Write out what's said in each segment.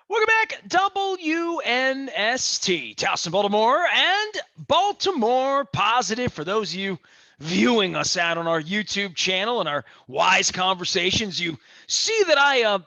Welcome back, WNST, Towson, Baltimore, and Baltimore Positive. For those of you viewing us out on our YouTube channel and our Wise Conversations, you see that I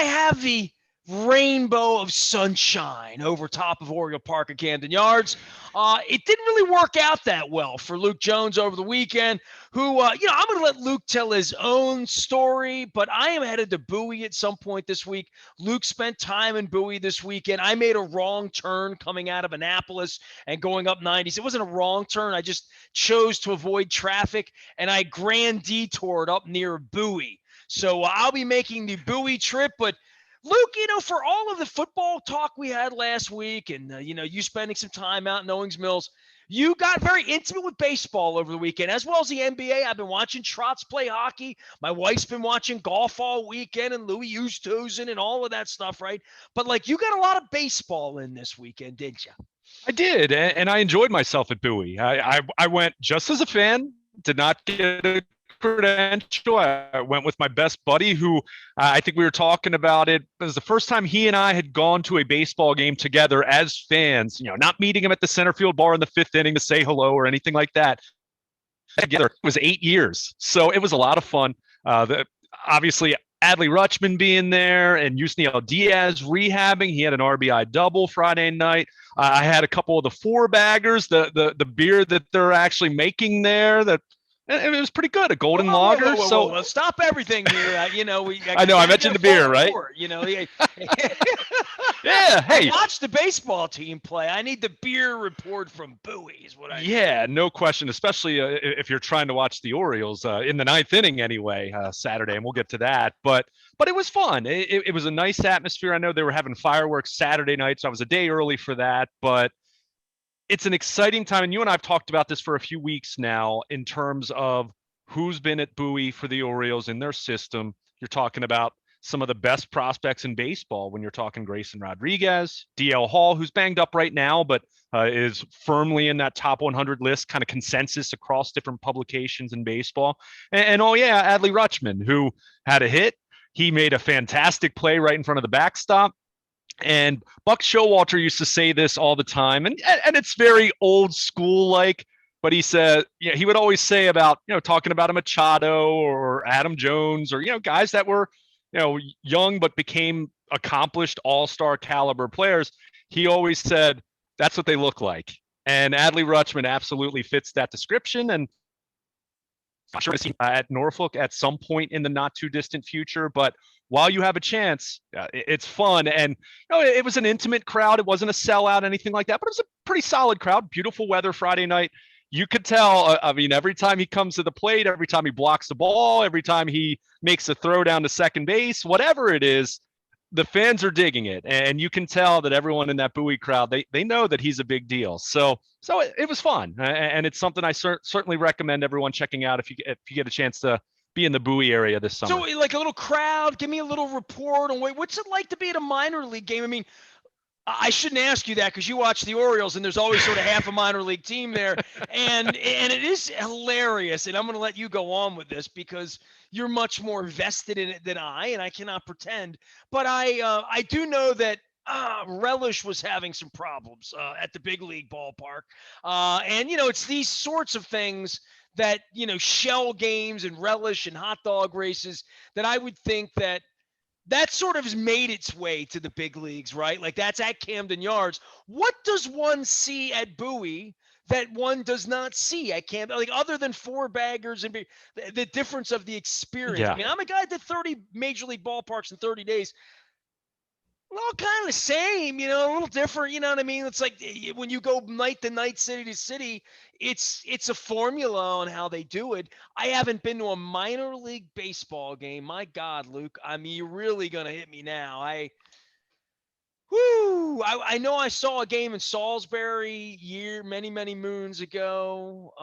have the rainbow of sunshine over top of Oriole Park at Camden Yards. It didn't really work out that well for Luke Jones over the weekend, who, I'm going to let Luke tell his own story, but I am headed to Bowie at some point this week. Luke spent time in Bowie this weekend. I made a wrong turn coming out of Annapolis and going up 90s. It wasn't a wrong turn. I just chose to avoid traffic, and I grand detoured up near Bowie. So I'll be making the Bowie trip, but Luke, for all of the football talk we had last week and, you spending some time out in Owings Mills, you got very intimate with baseball over the weekend, as well as the NBA. I've been watching Trotz play hockey. My wife's been watching golf all weekend and Louis Oosthuizen and all of that stuff, right? But, you got a lot of baseball in this weekend, didn't you? I did, and I enjoyed myself at Bowie. I went just as a fan, did not get a credential. I went with my best buddy who I think we were talking about it. It was the first time he and I had gone to a baseball game together as fans, not meeting him at the center field bar in the fifth inning to say hello or anything like that. Together, it was 8 years. So it was a lot of fun. Obviously, Adley Rutschman being there and Yusniel Diaz rehabbing. He had an RBI double Friday night. I had a couple of the four baggers, the beer that they're actually making there that it was pretty good, a golden lager. Whoa. Stop everything here. I know I mentioned the beer, right? Yeah. Hey, I watched the baseball team play. I need the beer report from Bowie is what I need. Yeah, no question, especially if you're trying to watch the Orioles in the ninth inning anyway, Saturday, and we'll get to that. But it was fun. It was a nice atmosphere. I know they were having fireworks Saturday night, so I was a day early for that. But it's an exciting time, and you and I have talked about this for a few weeks now in terms of who's been at Bowie for the Orioles in their system. You're talking about some of the best prospects in baseball when you're talking Grayson Rodriguez, DL Hall, who's banged up right now, but is firmly in that top 100 list, kind of consensus across different publications in baseball. And oh yeah, Adley Rutschman, who had a hit. He made a fantastic play right in front of the backstop. And Buck Showalter used to say this all the time, and it's very old school like, but he said, he would always say about, talking about a Machado or Adam Jones or, guys that were, young but became accomplished all-star caliber players. He always said, that's what they look like. And Adley Rutschman absolutely fits that description. And I'm sure to see at Norfolk at some point in the not too distant future, but while you have a chance, it's fun. And it was an intimate crowd. It wasn't a sellout, anything like that, but it was a pretty solid crowd. Beautiful weather Friday night. You could tell, every time he comes to the plate, every time he blocks the ball, every time he makes a throw down to second base, whatever it is, the fans are digging it. And you can tell that everyone in that Bowie crowd, they know that he's a big deal. So it was fun. And it's something I certainly recommend everyone checking out if you get a chance to be in the Bowie area this summer. So like a little crowd, give me a little report on what's it like to be at a minor league game? I mean, I shouldn't ask you that because you watch the Orioles and there's always sort of half a minor league team there. And it is hilarious. And I'm going to let you go on with this because you're much more vested in it than I, and I cannot pretend. But I do know that Relish was having some problems at the big league ballpark. And, it's these sorts of things that, shell games and Relish and hot dog races that I would think that sort of has made its way to the big leagues, right? Like that's at Camden Yards. What does one see at Bowie that one does not see at Camden? Like other than four baggers and the difference of the experience. Yeah. I mean, I'm a guy that did 30 major league ballparks in 30 days. All kind of the same, a little different. You know what I mean? It's like when you go night to night, city to city, it's a formula on how they do it. I haven't been to a minor league baseball game. My God, Luke, I mean, you're really gonna hit me now. I know I saw a game in Salisbury many moons ago.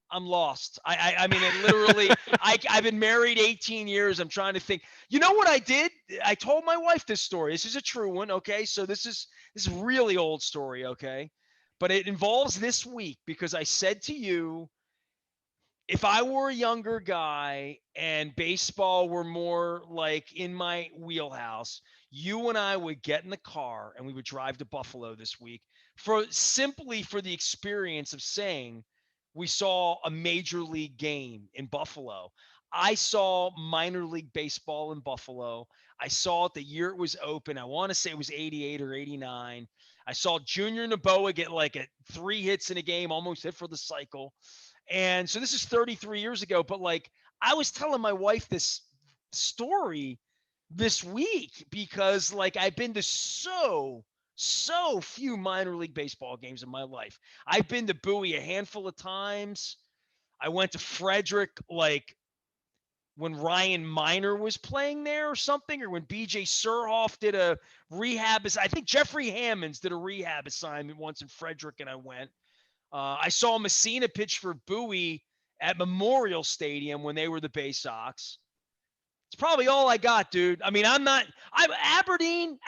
I'm lost. I mean, it literally, I've been married 18 years. I'm trying to think. You know what I did? I told my wife this story. This is a true one. Okay. So this is really old story. Okay. But it involves this week because I said to you, if I were a younger guy and baseball were more like in my wheelhouse, you and I would get in the car and we would drive to Buffalo this week for the experience of saying we saw a major league game in Buffalo. I saw minor league baseball in Buffalo. I saw it the year it was open. I want to say it was 88 or 89. I saw Junior Noboa get like 3 hits in a game, almost hit for the cycle. And so this is 33 years ago, but like I was telling my wife this story this week because like I've been to so few minor league baseball games in my life. I've been to Bowie a handful of times. I went to Frederick like when Ryan Miner was playing there or something, or when BJ Surhoff did a rehab. I think Jeffrey Hammonds did a rehab assignment once in Frederick, and I went. I saw Messina pitch for Bowie at Memorial Stadium when they were the Bay Sox. It's probably all I got, dude. I mean, I'm Aberdeen.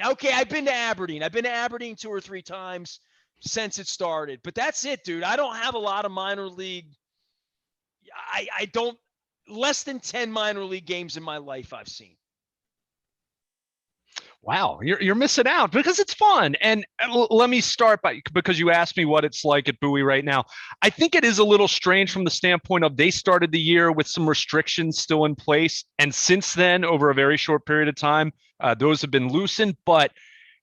Okay, I've been to Aberdeen. I've been to Aberdeen 2 or 3 times since it started, but that's it, dude. I don't have a lot of minor league. I don't, less than 10 minor league games in my life I've seen. Wow, you're missing out because it's fun. And let me start by, because you asked me what it's like at Bowie right now. I think it is a little strange from the standpoint of they started the year with some restrictions still in place, and since then, over a very short period of time, those have been loosened. But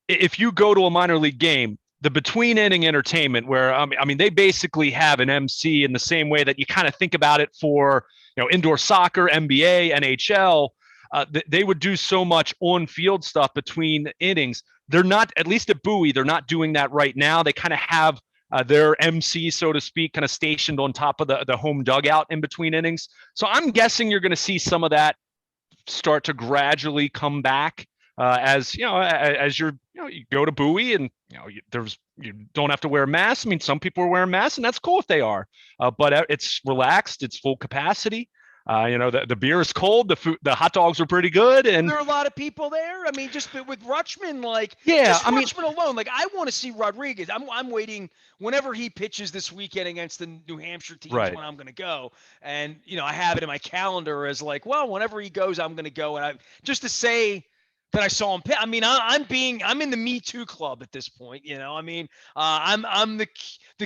if you go to a minor league game, the between inning entertainment, where I mean, they basically have an MC in the same way that you kind of think about it for indoor soccer, NBA, NHL. They would do so much on-field stuff between innings. They're not, at least at Bowie, they're not doing that right now. They kind of have their MC, so to speak, kind of stationed on top of the home dugout in between innings. So I'm guessing you're going to see some of that start to gradually come back as you go to Bowie and you don't have to wear masks. I mean, some people are wearing masks, and that's cool if they are. But it's relaxed, it's full capacity. The beer is cold. The hot dogs are pretty good, and there are a lot of people there. I mean, just with Rutschman, like Rutschman alone, like I want to see Rodriguez. I'm waiting whenever he pitches this weekend against the New Hampshire teams right. when I'm going to go, and I have it in my calendar as like, well, whenever he goes, I'm going to go, and I just to say that I saw him. I mean, I'm in the Me Too club at this point. I mean, I'm the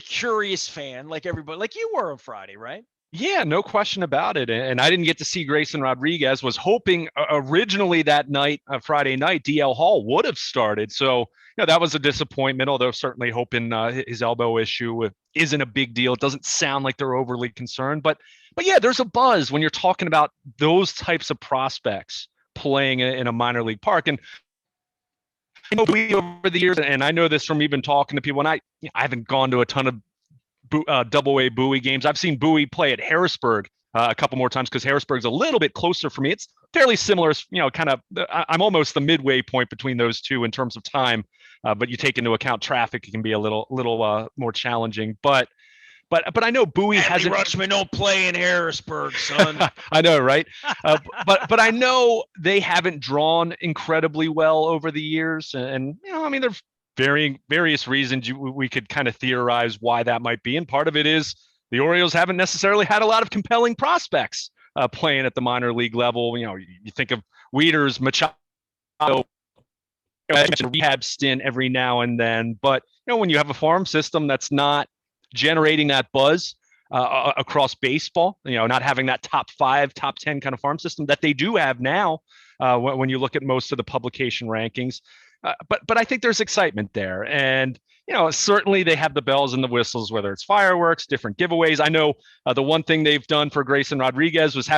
curious fan, like everybody, like you were on Friday, right? Yeah, no question about it. And I didn't get to see Grayson Rodriguez. Was hoping originally that night, Friday night, DL Hall would have started. So that was a disappointment. Although certainly hoping his elbow issue isn't a big deal. It doesn't sound like they're overly concerned. But yeah, there's a buzz when you're talking about those types of prospects playing in a minor league park. And I know we over the years, and I know this from even talking to people. And I haven't gone to a ton of double A Bowie games. I've seen Bowie play at Harrisburg a couple more times because Harrisburg's a little bit closer for me. It's fairly similar, kind of. I'm almost the midway point between those two in terms of time, but you take into account traffic, it can be a little more challenging. But I know Bowie hasn't. Rutschman don't play in Harrisburg, son. I know, right? But I know they haven't drawn incredibly well over the years, and I mean, there's various reasons we could kind of theorize why that might be, and part of it is the Orioles haven't necessarily had a lot of compelling prospects playing at the minor league level. You think of Wieters, Machado, rehab stint every now and then, but when you have a farm system that's not generating that buzz across baseball, not having that top 5, top 10 kind of farm system that they do have now, when you look at most of the publication rankings. But I think there's excitement there. And, certainly they have the bells and the whistles, whether it's fireworks, different giveaways. I know the one thing they've done for Grayson Rodriguez was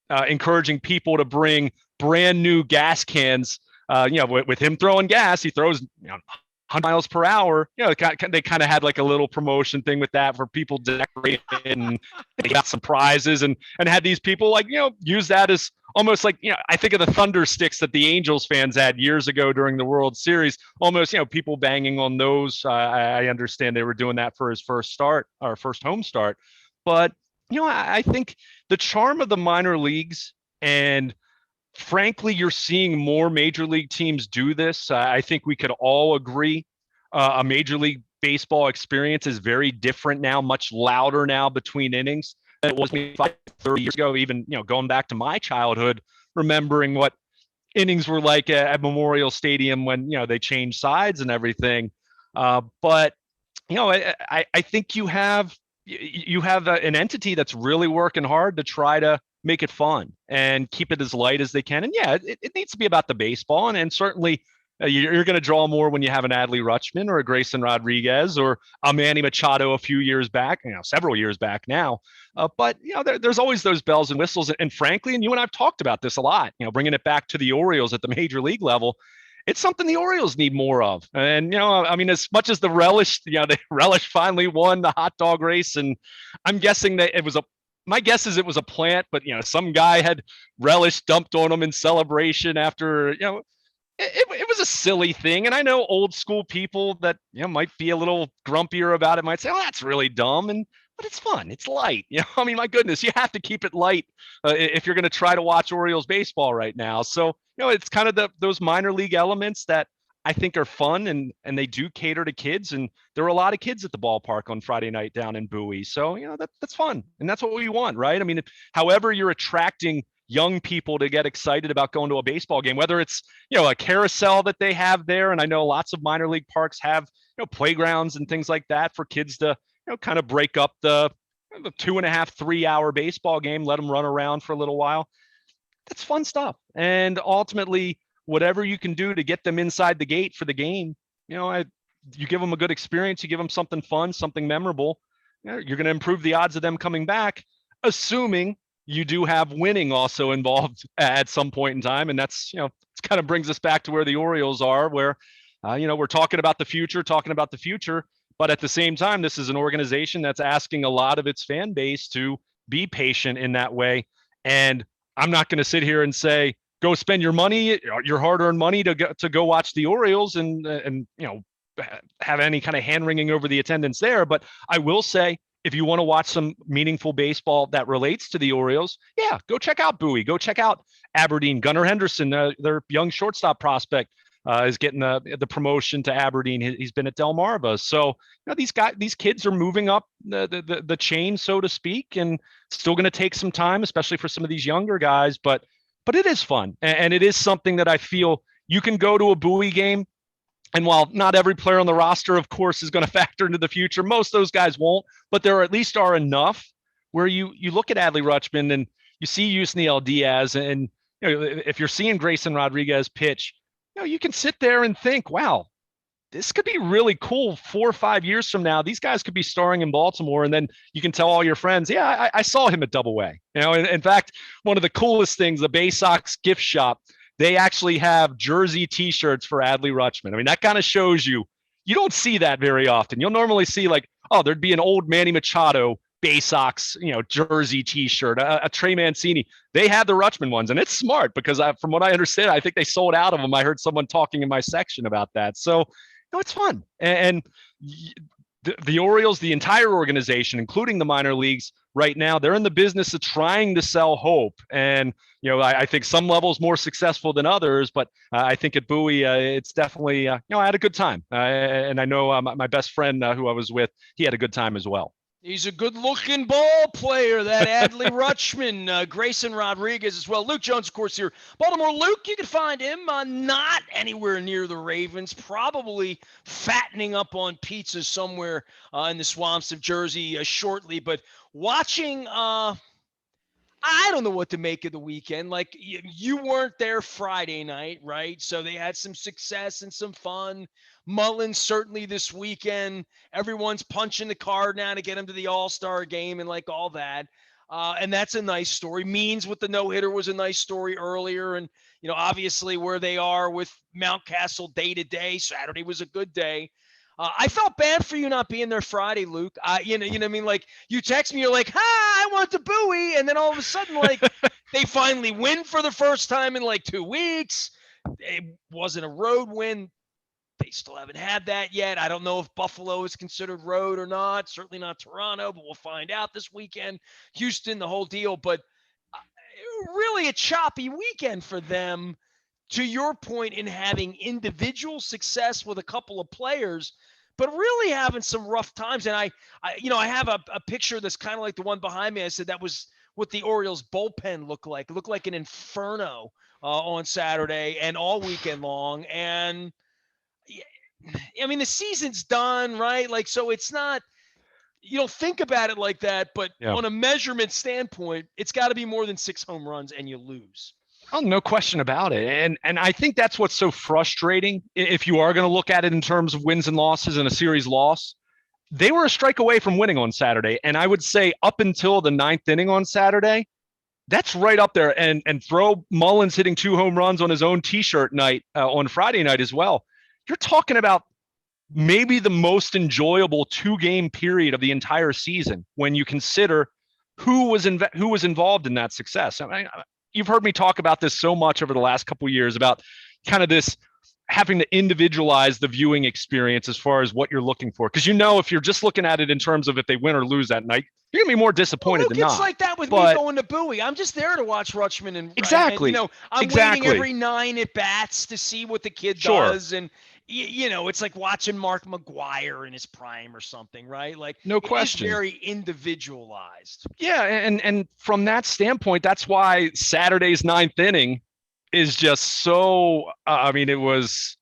encouraging people to bring brand new gas cans. With him throwing gas, he throws 100 miles per hour. They kind of had like a little promotion thing with that for people decorating, and they got some prizes and had these people use that as almost like, I think of the thunder sticks that the Angels fans had years ago during the World Series, almost, people banging on those. I understand they were doing that for his first home start. But, I think the charm of the minor leagues, and frankly, you're seeing more major league teams do this. I think we could all agree a major league baseball experience is very different now, much louder now between innings. it was me 30 years ago, even, going back to my childhood, remembering what innings were like at Memorial Stadium when, they changed sides and everything. But, I think you have an entity that's really working hard to try to make it fun and keep it as light as they can. And yeah, it needs to be about the baseball. And certainly you're going to draw more when you have an Adley Rutschman or a Grayson Rodriguez or a Manny Machado a few years back, several years back now. But, there's always those bells and whistles. And frankly, and you and I've talked about this a lot, bringing it back to the Orioles at the major league level, it's something the Orioles need more of. And, as much as the relish, the relish finally won the hot dog race. And I'm guessing that my guess is it was a plant, but, some guy had relish dumped on them in celebration after, it was a silly thing. And I know old school people that, might be a little grumpier about it might say, oh, that's really dumb. But it's fun. It's light. My goodness, you have to keep it light if you're going to try to watch Orioles baseball right now. So, it's kind of those minor league elements that I think are fun and they do cater to kids. And there were a lot of kids at the ballpark on Friday night down in Bowie. So, that's fun. And that's what we want, right? However you're attracting young people to get excited about going to a baseball game, whether it's, a carousel that they have there. And I know lots of minor league parks have, playgrounds and things like that for kids to, kind of break up the 2.5, 3 hour baseball game, let them run around for a little while. That's fun stuff. And ultimately, whatever you can do to get them inside the gate for the game, you give them a good experience, you give them something fun, something memorable, you're going to improve the odds of them coming back, assuming you do have winning also involved at some point in time. And that's, it kind of brings us back to where the Orioles are, where, we're talking about the future, but at the same time, this is an organization that's asking a lot of its fan base to be patient in that way. And I'm not going to sit here and say, go spend your money, your hard-earned money to go watch the Orioles and have any kind of hand-wringing over the attendance there. But I will say, if you want to watch some meaningful baseball that relates to the Orioles, yeah, go check out Bowie. Go check out Aberdeen. Gunnar Henderson, their young shortstop prospect, is getting the promotion to Aberdeen. He's been at Delmarva. So these kids are moving up the chain, so to speak, and still going to take some time, especially for some of these younger guys. But it is fun, and it is something that I feel you can go to a Bowie game. And while not every player on the roster, of course, is going to factor into the future, most of those guys won't, but there at least are enough where you look at Adley Rutschman and you see Yusniel Diaz, and if you're seeing Grayson Rodriguez pitch, you can sit there and think, wow, this could be really cool 4 or 5 years from now. These guys could be starring in Baltimore. And then you can tell all your friends, yeah, I saw him at Double A. In fact, one of the coolest things, the Bay Sox gift shop, they actually have jersey T-shirts for Adley Rutschman. That kind of shows you don't see that very often. You'll normally see like, oh, there'd be an old Manny Machado Bay Sox, jersey T-shirt, a Trey Mancini. They had the Rutschman ones, and it's smart because from what I understand, I think they sold out of them. I heard someone talking in my section about that. So, it's fun. And the Orioles, the entire organization, including the minor leagues right now, they're in the business of trying to sell hope. And, I think some levels more successful than others, but I think at Bowie, it's definitely, I had a good time. And I know my best friend who I was with, he had a good time as well. He's a good-looking ball player, that Adley Rutschman. Grayson Rodriguez as well. Luke Jones, of course, here. Baltimore. Luke, you can find him not anywhere near the Ravens, probably fattening up on pizza somewhere in the swamps of Jersey shortly. But watching I don't know what to make of the weekend. Like, you weren't there Friday night, right? So they had some success and some fun. Mullins certainly this weekend. Everyone's punching the card now to get him to the All-Star game and like all that. And that's a nice story. Means with the no-hitter was a nice story earlier. And, obviously where they are with Mountcastle day to day, Saturday was a good day. I felt bad for you not being there Friday, Luke. You know what I mean? Like, you text me, you're like, I want the Bowie. And then all of a sudden, like, they finally win for the first time in like 2 weeks. It wasn't a road win. They still haven't had that yet. I don't know if Buffalo is considered road or not. Certainly not Toronto, but we'll find out this weekend. Houston, the whole deal. But really a choppy weekend for them. To your point in having individual success with a couple of players, but really having some rough times. And I have a picture that's kind of like the one behind me. I said that was what the Orioles bullpen looked like. It looked like an inferno on Saturday and all weekend long. And I mean, the season's done, right? Like, so it's not, you don't think about it like that, but Yeah. on a measurement standpoint, it's got to be more than 6 home runs and you lose. Oh, no question about it. And I think that's what's so frustrating if you are going to look at it in terms of wins and losses in a series loss. They were a strike away from winning on Saturday. And I would say up until the ninth inning on Saturday, that's right up there. And throw Mullins hitting 2 home runs on his own T-shirt night on Friday night as well. You're talking about maybe the most enjoyable 2-game period of the entire season when you consider who was involved in that success. I mean, you've heard me talk about this so much over the last couple of years about kind of this having to individualize the viewing experience as far as what you're looking for. Because if you're just looking at it in terms of if they win or lose that night, you're gonna be more disappointed than not. It's like that with me going to Bowie. I'm just there to watch Rutschman and exactly. And, I'm waiting every 9 at bats to see what the kid does, and it's like watching Mark McGwire in his prime or something, right? Like, no question, it's very individualized. Yeah, and from that standpoint, that's why Saturday's ninth inning is just so. It was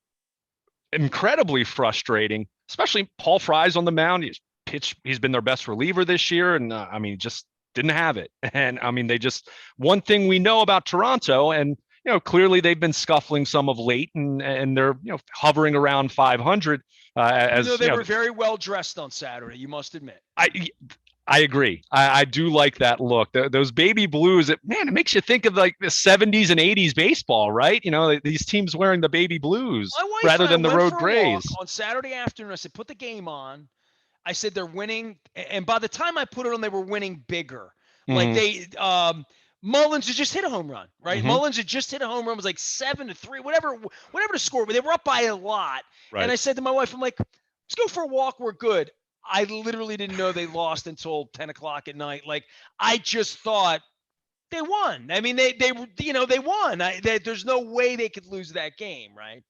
incredibly frustrating, especially Paul Fry's on the mound. He's been their best reliever this year, and just didn't have it. And they just, one thing we know about Toronto, and clearly they've been scuffling some of late, and they're hovering around 500. They were very well dressed on Saturday, you must admit. I agree. I do like that look. Those baby blues, it makes you think of like the 70s and 80s baseball, right? These teams wearing the baby blues rather than the road grays. On Saturday afternoon, I said, put the game on. I said, they're winning. And by the time I put it on, they were winning bigger. Mm-hmm. Like Mullins had just hit a home run, right? Mm-hmm. Mullins had just hit a home run. It was like 7-3, whatever the score, but they were up by a lot. Right. And I said to my wife, I'm like, let's go for a walk. We're good. I literally didn't know they lost until 10 o'clock at night. Like, I just thought they won. I mean, they won. There's no way they could lose that game, right?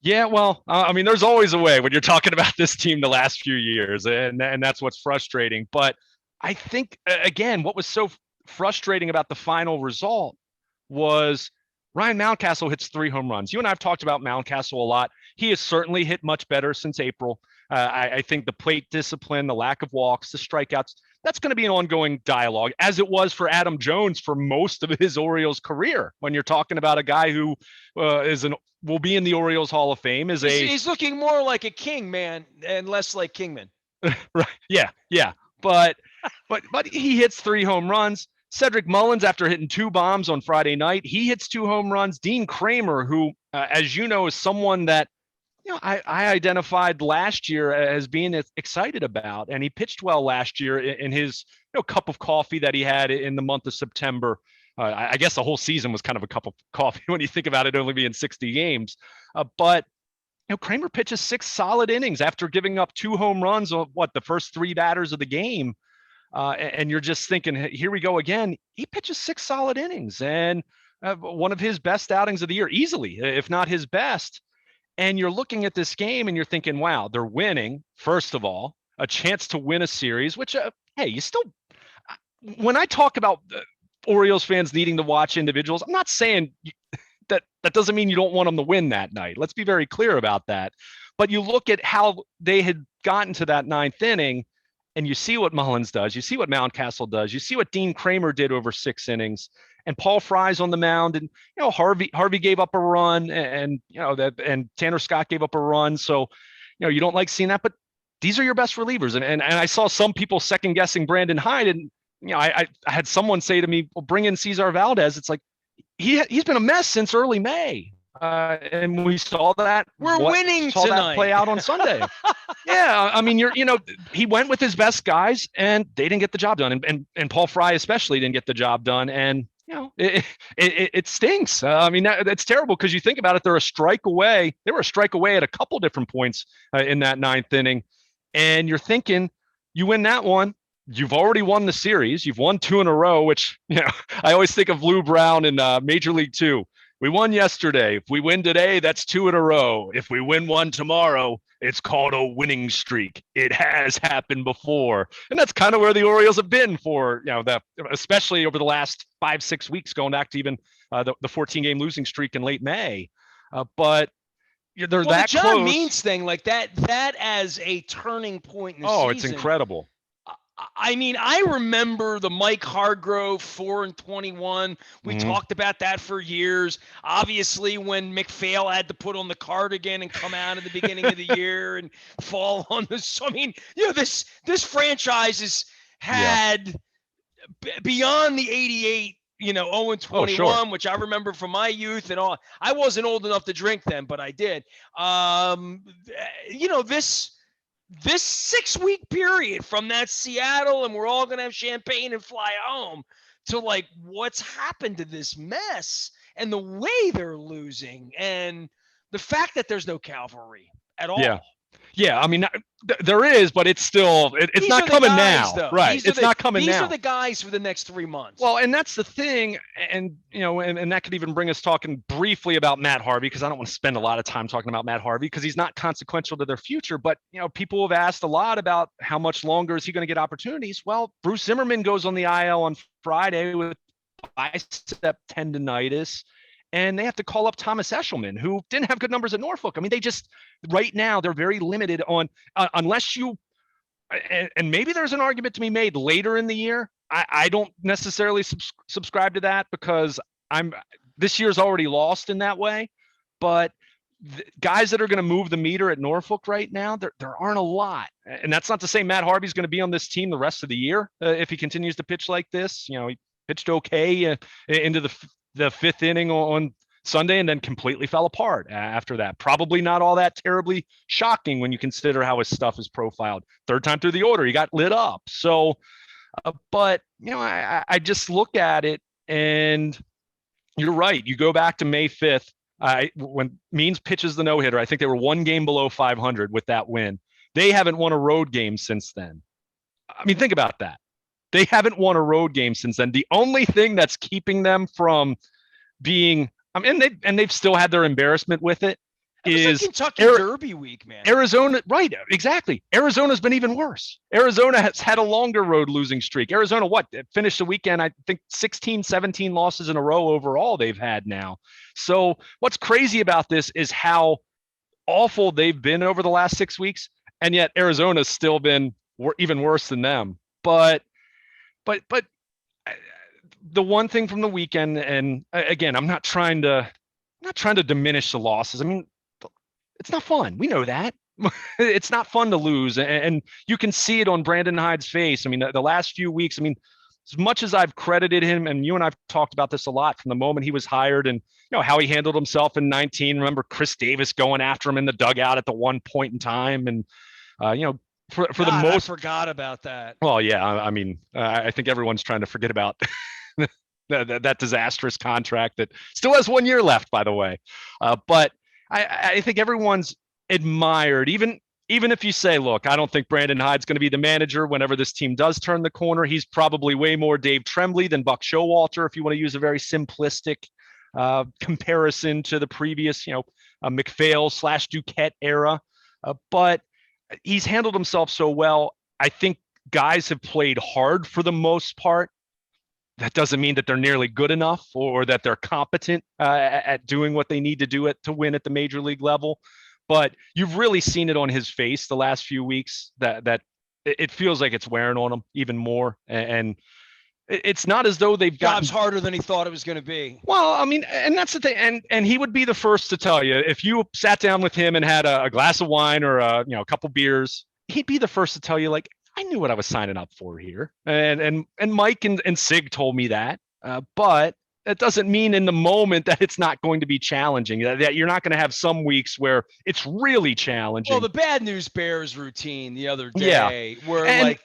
Yeah, well, there's always a way when you're talking about this team the last few years, and that's what's frustrating. But I think, again, what was so frustrating about the final result was Ryan Mountcastle hits 3 home runs. You and I have talked about Mountcastle a lot. He has certainly hit much better since April. I think the plate discipline, the lack of walks, the strikeouts, that's going to be an ongoing dialogue, as it was for Adam Jones for most of his Orioles career. When you're talking about a guy who will be in the Orioles Hall of Fame, he's looking more like a king, man, and less like Kingman. Right? Yeah. But he hits 3 home runs. Cedric Mullins, after hitting 2 bombs on Friday night, he hits 2 home runs. Dean Kramer, who, as you know, is someone that I identified last year as being excited about, and he pitched well last year in his cup of coffee that he had in the month of September. I guess the whole season was kind of a cup of coffee when you think about it only being 60 games. But Kramer pitches 6 solid innings after giving up 2 home runs on the first 3 batters of the game. And you're just thinking, here we go again. He pitches 6 solid innings, and one of his best outings of the year, easily, if not his best. And you're looking at this game and you're thinking, wow, they're winning, first of all, a chance to win a series, which, hey, you still, when I talk about Orioles fans needing to watch individuals, I'm not saying that doesn't mean you don't want them to win that night. Let's be very clear about that. But you look at how they had gotten to that 9th inning, and you see what Mullins does, you see what Mountcastle does, you see what Dean Kramer did over 6 innings. And Paul Fry's on the mound, and Harvey gave up a run, and and Tanner Scott gave up a run. So you don't like seeing that, but these are your best relievers. And I saw some people second guessing Brandon Hyde, and I had someone say to me, well, bring in Cesar Valdez. It's like he's been a mess since early May. And we saw that. We're winning saw tonight. That play out on Sunday. Yeah, he went with his best guys, and they didn't get the job done. And Paul Fry especially didn't get the job done. And it stinks. That's terrible, because you think about it, they're a strike away. They were a strike away at a couple different points in that 9th inning, and you're thinking, you win that one, you've already won the series. You've won 2 in a row, which I always think of Lou Brown in Major League 2. We won yesterday. If we win today, that's 2 in a row. If we win one tomorrow, it's called a winning streak. It has happened before. And that's kind of where the Orioles have been for, especially over the last 5-6 weeks, going back to even the 14-game losing streak in late May. But they're that the John close. Means thing, like that as a turning point in the season. It's incredible. I mean, I remember the Mike Hargrove 4-21. We talked about that for years. Obviously, when McPhail had to put on the cardigan and come out at the beginning of the year and fall on this. I mean, this franchise has had beyond the 88, 0-21, which I remember from my youth and all. I wasn't old enough to drink then, but I did. This 6-week period from that Seattle and we're all going to have champagne and fly home to like what's happened to this mess and the way they're losing and the fact that there's no cavalry at all. Yeah, I mean, there is, but it's still, it's not coming now. Though. Right. It's not coming now. These are the guys for the next 3 months. Well, and that's the thing. And, and that could even bring us talking briefly about Matt Harvey, because I don't want to spend a lot of time talking about Matt Harvey because he's not consequential to their future. But, people have asked a lot about how much longer is he going to get opportunities. Well, Bruce Zimmerman goes on the IL on Friday with bicep tendonitis. And they have to call up Thomas Eshelman, who didn't have good numbers at Norfolk. I mean, they just right now they're very limited on unless you and maybe there's an argument to be made later in the year. I don't necessarily subscribe to that because this year's already lost in that way. But guys that are going to move the meter at Norfolk right now, there aren't a lot. And that's not to say Matt Harvey's going to be on this team the rest of the year if he continues to pitch like this. He pitched okay into the fifth inning on Sunday and then completely fell apart after that. Probably not all that terribly shocking when you consider how his stuff is profiled. Third time through the order, he got lit up. So, but I just look at it and you're right. You go back to May 5th, when Means pitches the no-hitter, I think they were 1 game below 500 with that win. They haven't won a road game since then. I mean, think about that. They haven't won a road game since then. The only thing that's keeping them from being, they've still had their embarrassment with it. Is like Kentucky Derby week, man. Arizona, right? Exactly. Arizona's been even worse. Arizona has had a longer road losing streak. Arizona, finished the weekend? I think 16, 17 losses in a row overall they've had now. So what's crazy about this is how awful they've been over the last 6 weeks, and yet Arizona's still been even worse than them. But the one thing from the weekend, and again, I'm not trying to diminish the losses. I mean, it's not fun. We know that. It's not fun to lose, and you can see it on Brandon Hyde's face. I mean, the last few weeks. I mean, as much as I've credited him, and you and I've talked about this a lot from the moment he was hired, and how he handled himself in 19. Remember Chris Davis going after him in the dugout at the one point in time, and For the most, I forgot about that. Well, yeah, I mean, I think everyone's trying to forget about that disastrous contract that still has 1 year left, by the way. But I think everyone's admired, even if you say, look, I don't think Brandon Hyde's going to be the manager whenever this team does turn the corner. He's probably way more Dave Tremblay than Buck Showalter, if you want to use a very simplistic comparison to the previous, McPhail/Duquette era. But he's handled himself so well. I think guys have played hard for the most part. That doesn't mean that they're nearly good enough or that they're competent at doing what they need to do to win at the major league level. But you've really seen it on his face the last few weeks that it feels like it's wearing on him even more. And it's not as though they've got jobs harder than he thought it was going to be. Well, I mean, and that's the thing. And he would be the first to tell you, if you sat down with him and had a glass of wine or a couple beers, he'd be the first to tell you, like, I knew what I was signing up for here. And Mike and Sig told me that. But that doesn't mean in the moment that it's not going to be challenging, that you're not going to have some weeks where it's really challenging. Well, the Bad News Bears routine the other day where right.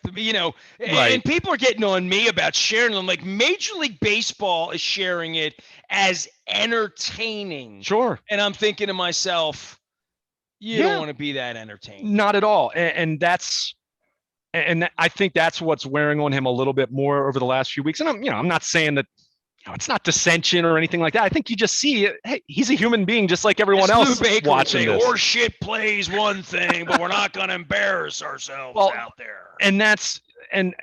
And people are getting on me about sharing them. Like Major League Baseball is sharing it as entertaining. Sure. And I'm thinking to myself, you don't want to be that entertaining. Not at all. And I think that's what's wearing on him a little bit more over the last few weeks. And I'm not saying that it's not dissension or anything like that. I think you just see, hey, he's a human being just like everyone As else Lou Baker watching would say, this. Horse shit plays one thing, but we're not going to embarrass ourselves out there. And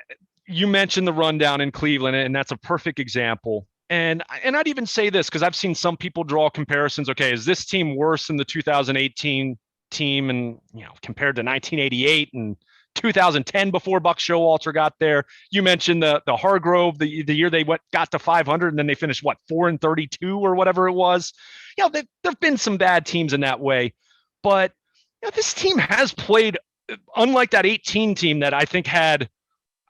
you mentioned the rundown in Cleveland, and that's a perfect example. And I'd even say this because I've seen some people draw comparisons. Okay, is this team worse than the 2018 team, and compared to 1988 and 2010 before Buck Showalter got there? You mentioned the Hargrove, the year they got to 500, and then they finished 4-32 or whatever it was. There've been some bad teams in that way, but this team has played unlike that 18 team that I think had.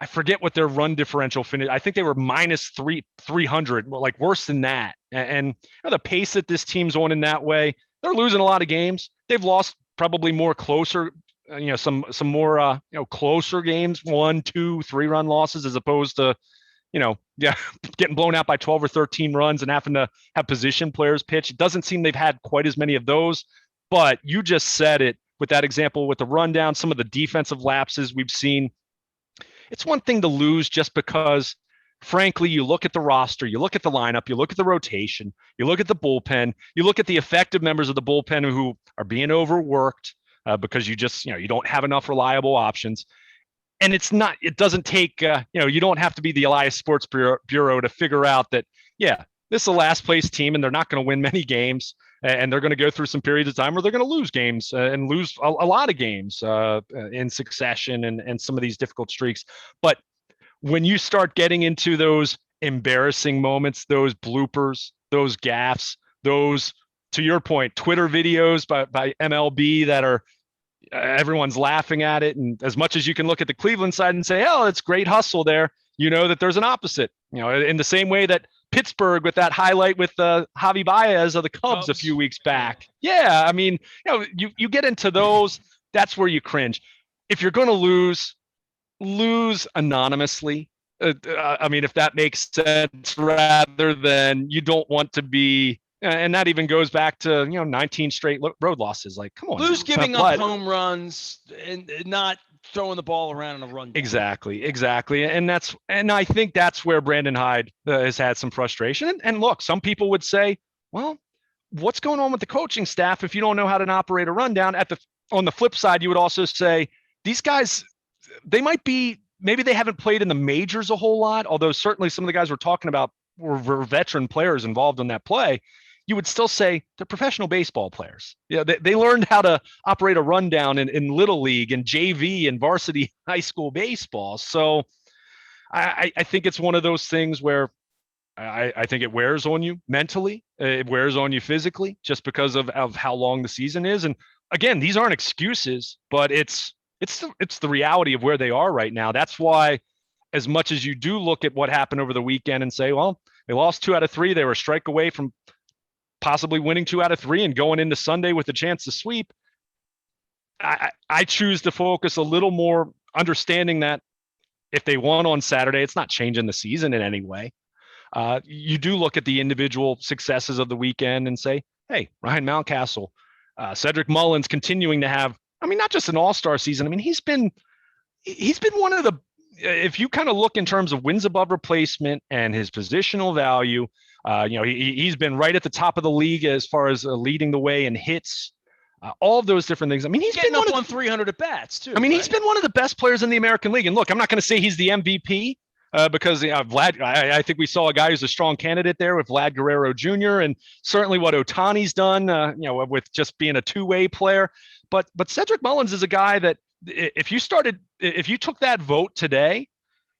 I forget what their run differential finished. I think they were minus 300, like worse than that. And the pace that this team's on in that way, they're losing a lot of games. They've lost probably more closer, some more, closer games, 1, 2, 3-run losses as opposed to, getting blown out by 12 or 13 runs and having to have position players pitch. It doesn't seem they've had quite as many of those, but you just said it with that example with the rundown, some of the defensive lapses we've seen. It's one thing to lose just because, frankly, you look at the roster, you look at the lineup, you look at the rotation, you look at the bullpen, you look at the effective members of the bullpen who are being overworked because you just, you don't have enough reliable options. And it doesn't take, you don't have to be the Elias Sports Bureau to figure out that, this is a last place team and they're not going to win many games. And they're going to go through some periods of time where they're going to lose games and lose a lot of games in succession and some of these difficult streaks. But when you start getting into those embarrassing moments, those bloopers, those gaffes, those, to your point, Twitter videos by MLB that are everyone's laughing at it. And as much as you can look at the Cleveland side and say, oh, it's great hustle there, that there's an opposite, in the same way that Pittsburgh with that highlight with Javi Baez of the Cubs a few weeks back. Yeah, I mean, you get into those, that's where you cringe. If you're going to lose anonymously. I mean, if that makes sense, rather than you don't want to be, and that even goes back to 19 straight road losses. Like, come on, lose giving up home runs and not throwing the ball around in a run. Exactly. And I think that's where Brandon Hyde has had some frustration. And look, some people would say, well, what's going on with the coaching staff if you don't know how to operate a rundown? On the flip side, you would also say these guys, maybe they haven't played in the majors a whole lot, although certainly some of the guys we're talking about were veteran players involved in that play. You would still say they're professional baseball players. They learned how to operate a rundown in Little League and JV and varsity high school baseball. So I think it's one of those things where I think it wears on you mentally. It wears on you physically just because of how long the season is. And again, these aren't excuses, but it's the reality of where they are right now. That's why, as much as you do look at what happened over the weekend and say, well, they lost 2 out of 3, they were a strike away from possibly winning 2 out of 3 and going into Sunday with a chance to sweep. I choose to focus a little more understanding that if they won on Saturday, it's not changing the season in any way. You do look at the individual successes of the weekend and say, hey, Ryan Mountcastle, Cedric Mullins continuing to have, I mean, not just an all-star season. I mean, he's been one of the, if you kind of look in terms of wins above replacement and his positional value, he's been right at the top of the league as far as leading the way in hits, all of those different things. I mean, he's getting up on 300 at bats too. I mean, he's been one of the best players in the American League. And look, I'm not going to say he's the MVP because Vlad. I think we saw a guy who's a strong candidate there with Vlad Guerrero Jr. and certainly what Ohtani's done, with just being a two-way player. But Cedric Mullins is a guy that if you took that vote today,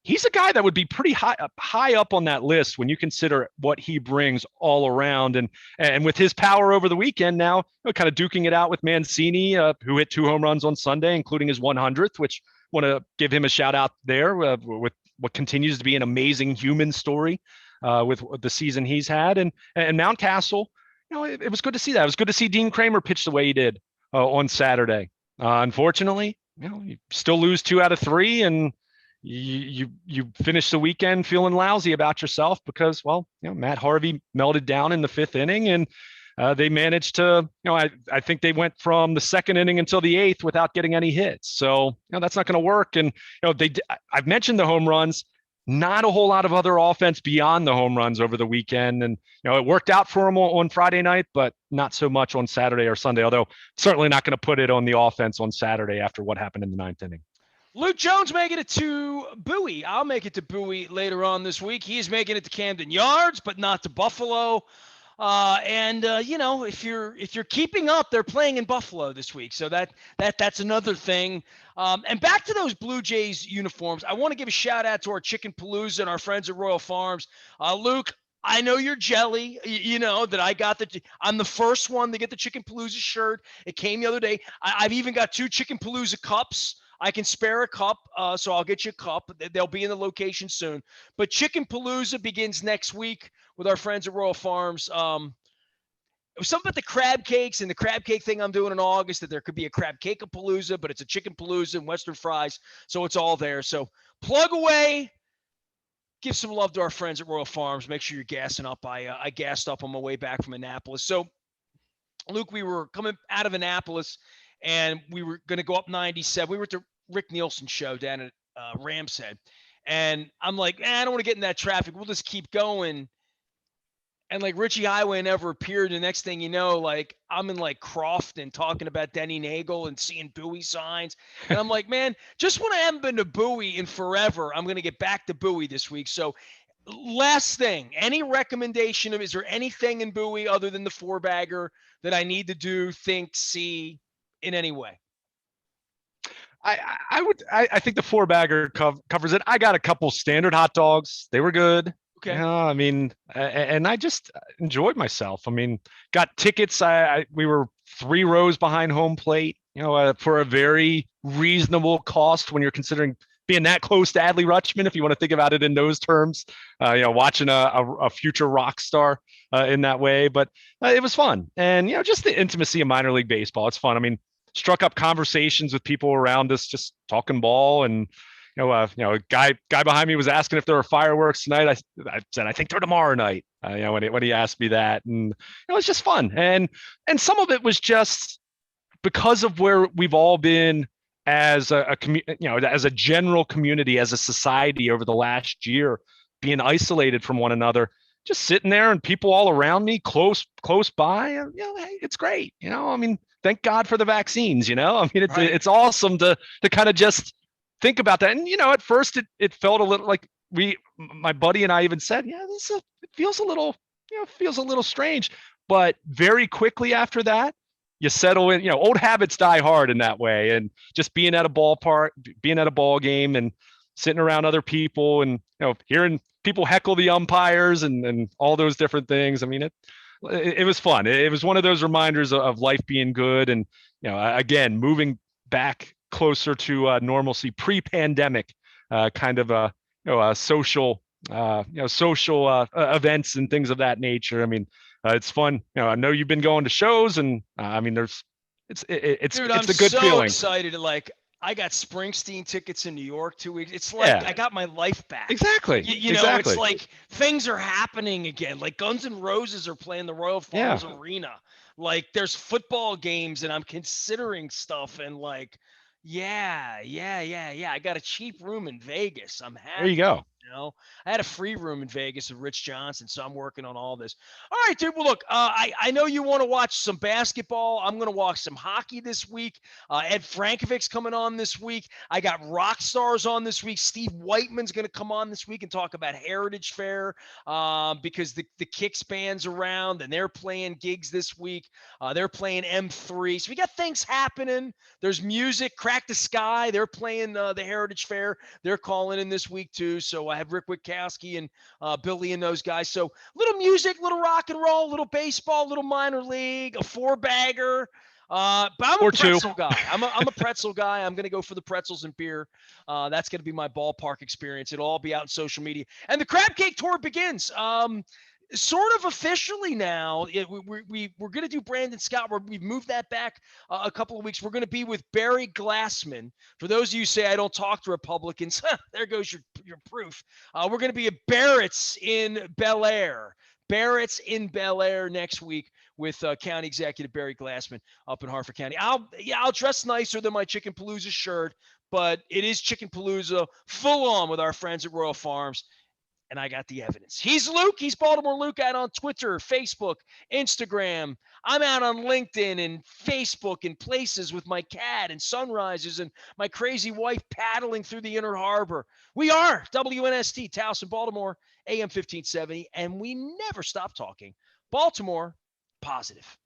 he's a guy that would be pretty high up on that list when you consider what he brings all around. And with his power over the weekend now, kind of duking it out with Mancini, who hit 2 home runs on Sunday, including his 100th, which want to give him a shout out there with what continues to be an amazing human story with the season he's had. And Mountcastle, it was good to see that. It was good to see Dean Kramer pitch the way he did on Saturday. Unfortunately, you still lose 2 out of 3 and you finish the weekend feeling lousy about yourself because, Matt Harvey melted down in the 5th inning and they managed to, I think they went from the 2nd inning until the 8th without getting any hits. So, that's not going to work. And, I've mentioned the home runs. not a whole lot of other offense beyond the home runs over the weekend. And, it worked out for him on Friday night, but not so much on Saturday or Sunday, although certainly not going to put it on the offense on Saturday after what happened in the ninth inning. Luke Jones making it to Bowie. I'll make it to Bowie later on this week. He's making it to Camden Yards, but not to Buffalo. If you're keeping up, they're playing in Buffalo this week, so that's another thing. And back to those Blue Jays uniforms, I want to give a shout out to our Chicken Palooza and our friends at Royal Farms. Luke, I know you're jelly, that I'm the first one to get the Chicken Palooza shirt. It came the other day. I've even got 2 Chicken Palooza cups. I can spare a cup, so I'll get you a cup. They'll be in the location soon. But Chicken Palooza begins next week with our friends at Royal Farms. It was something about the crab cakes and the crab cake thing I'm doing in August, that there could be a crab cake of Palooza, but it's a Chicken Palooza and Western fries, so it's all there. So plug away. Give some love to our friends at Royal Farms. Make sure you're gassing up. I gassed up on my way back from Annapolis. So, Luke, we were coming out of Annapolis, and we were going to go up 97. We were at the Rick Nielsen show down at Rams Head. And I'm like, I don't want to get in that traffic. We'll just keep going. And like Richie Highway never appeared. The next thing you know, like I'm in like Crofton talking about Denny Nagel and seeing Bowie signs. And I'm like, man, just when I haven't been to Bowie in forever, I'm going to get back to Bowie this week. So last thing, any recommendation is there anything in Bowie other than the 4-bagger that I need to do, think, see in any way? I think the 4-bagger covers it. I got a couple standard hot dogs. They were good. Okay. I mean, and I just enjoyed myself. I mean, got tickets. We were 3 rows behind home plate, for a very reasonable cost when you're considering being that close to Adley Rutschman, if you want to think about it in those terms, watching a future rock star in that way. But it was fun. And, just the intimacy of minor league baseball. It's fun. I mean, struck up conversations with people around us, just talking ball. And, a guy behind me was asking if there were fireworks tonight. I said, I think they're tomorrow night, when he asked me that. And it was just fun. And some of it was just because of where we've all been as as a general community, as a society over the last year, being isolated from one another, just sitting there and people all around me close by, hey, it's great. I mean, thank God for the vaccines, I mean, it's awesome to kind of just think about that. And, at first it felt a little like my buddy and I even said, it feels a little strange, but very quickly after that, you settle in, old habits die hard in that way. And just being at a ballpark, being at a ball game and sitting around other people and, hearing people heckle the umpires and all those different things. I mean, it was fun. It was one of those reminders of life being good. And, again, moving back closer to normalcy, pre-pandemic kind of social events and things of that nature. I mean, it's fun. I know you've been going to shows, and I mean, it's Dude, it's I'm a good so feeling. Excited. Like, I got Springsteen tickets in New York 2 weeks. It's like I got my life back. Exactly. It's like things are happening again. Like Guns N' Roses are playing the Royal Farms Arena. Like there's football games, and I'm considering stuff. And like, yeah. I got a cheap room in Vegas. I'm happy. There you go. I had a free room in Vegas with Rich Johnson, so I'm working on all this. All right, dude. Well, look, I know you want to watch some basketball. I'm going to watch some hockey this week. Ed Frankovic's coming on this week. I got rock stars on this week. Steve Whiteman's going to come on this week and talk about Heritage Fair because the Kicks band's around and they're playing gigs this week. They're playing M3. So we got things happening. There's music. Crack the Sky. They're playing the Heritage Fair. They're calling in this week too. So I have Rick Witkowski and Billy and those guys. So little music, little rock and roll, little baseball, little minor league, a 4-bagger. But I'm a pretzel guy. I'm a pretzel guy. I'm going to go for the pretzels and beer. That's going to be my ballpark experience. It'll all be out in social media. And the Crab Cake Tour begins. Sort of officially now. We're going to do Brandon Scott. We've moved that back a couple of weeks. We're going to be with Barry Glassman. For those of you who say I don't talk to Republicans, there goes your proof. We're going to be at Barrett's in Bel Air. Barrett's in Bel Air next week with County Executive Barry Glassman up in Harford County. I'll dress nicer than my Chicken Palooza shirt, but it is Chicken Palooza full on with our friends at Royal Farms. And I got the evidence. He's Luke. He's Baltimore Luke out on Twitter, Facebook, Instagram. I'm out on LinkedIn and Facebook and places with my cat and sunrises and my crazy wife paddling through the Inner Harbor. We are WNST, Towson, Baltimore, AM 1570, and we never stop talking. Baltimore, positive.